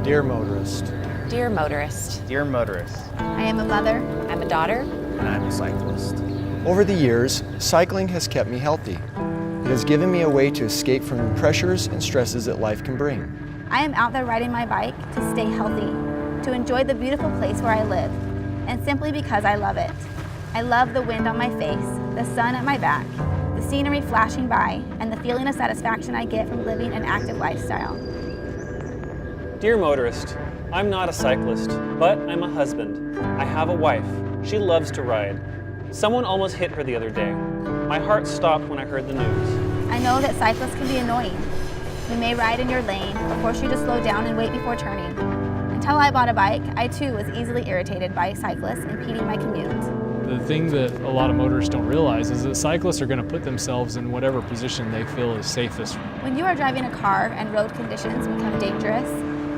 Dear Motorist. Dear Motorist. Dear Motorist. I am a mother. I'm a daughter. And I'm a cyclist. Over the years, cycling has kept me healthy. It has given me a way to escape from the pressures and stresses that life can bring. I am out there riding my bike to stay healthy, to enjoy the beautiful place where I live, and simply because I love it. I love the wind on my face, the sun at my back, the scenery flashing by, and the feeling of satisfaction I get from living an active lifestyle. Dear Motorist, I'm not a cyclist, but I'm a husband. I have a wife. She loves to ride. Someone almost hit her the other day. My heart stopped when I heard the news. I know that cyclists can be annoying. You may ride in your lane or force you to slow down and wait before turning. Until I bought a bike, I too was easily irritated by cyclists impeding my commute. The thing that a lot of motorists don't realize is that cyclists are going to put themselves in whatever position they feel is safest. When you are driving a car and road conditions become dangerous,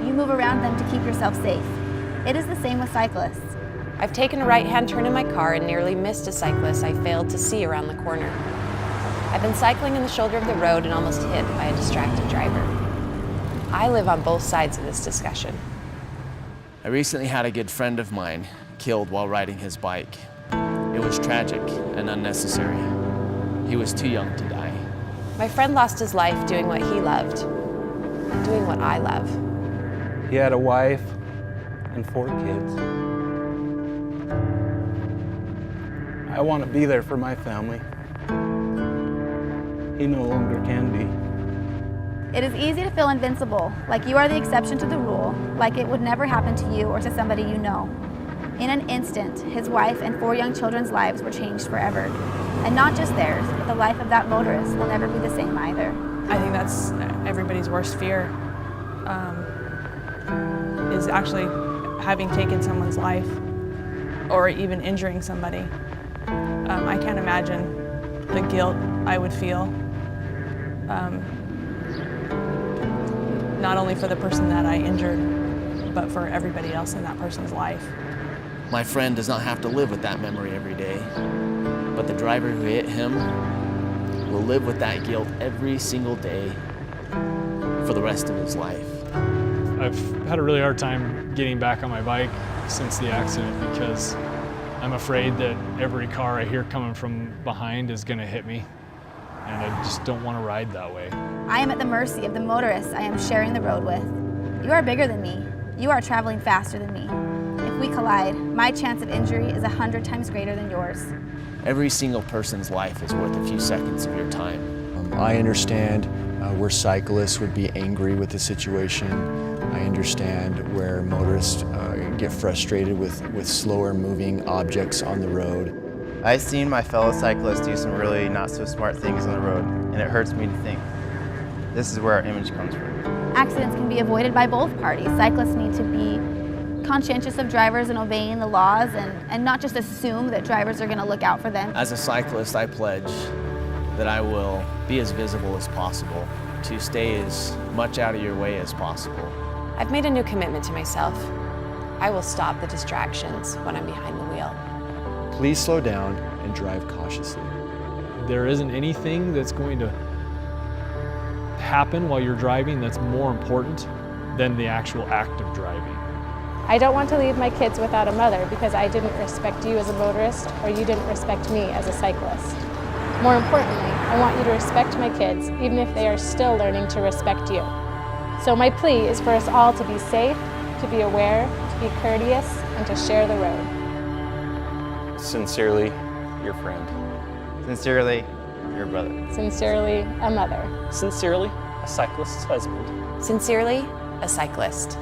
you move around them to keep yourself safe. It is the same with cyclists. I've taken a right-hand turn in my car and nearly missed a cyclist I failed to see around the corner. I've been cycling in the shoulder of the road and almost hit by a distracted driver. I live on both sides of this discussion. I recently had a good friend of mine killed while riding his bike. It was tragic and unnecessary. He was too young to die. My friend lost his life doing what he loved, doing what I love. He had a wife and 4 kids. I want to be there for my family. He no longer can be. It is easy to feel invincible, like you are the exception to the rule, like it would never happen to you or to somebody you know. In an instant, his wife and 4 young children's lives were changed forever. And not just theirs, but the life of that motorist will never be the same either. I think that's everybody's worst fear, is actually having taken someone's life or even injuring somebody. I can't imagine the guilt I would feel, not only for the person that I injured, but for everybody else in that person's life. My friend does not have to live with that memory every day, but the driver who hit him will live with that guilt every single day for the rest of his life. I've had a really hard time getting back on my bike since the accident because I'm afraid that every car I hear coming from behind is going to hit me, and I just don't want to ride that way. I am at the mercy of the motorists I am sharing the road with. You are bigger than me. You are traveling faster than me. If we collide, my chance of injury is 100 times greater than yours. Every single person's life is worth a few seconds of your time. I understand where cyclists would be angry with the situation. I understand where motorists get frustrated with slower moving objects on the road. I've seen my fellow cyclists do some really not so smart things on the road, and it hurts me to think. This is where our image comes from. Accidents can be avoided by both parties. Cyclists need to be conscientious of drivers and obeying the laws and not just assume that drivers are going to look out for them. As a cyclist, I pledge that I will be as visible as possible, to stay as much out of your way as possible. I've made a new commitment to myself. I will stop the distractions when I'm behind the wheel. Please slow down and drive cautiously. There isn't anything that's going to happen while you're driving that's more important than the actual act of driving. I don't want to leave my kids without a mother because I didn't respect you as a motorist or you didn't respect me as a cyclist. More importantly, I want you to respect my kids even if they are still learning to respect you. So my plea is for us all to be safe, to be aware, to be courteous, and to share the road. Sincerely, your friend. Sincerely, your brother. Sincerely, a mother. Sincerely, a cyclist's husband. Sincerely, a cyclist.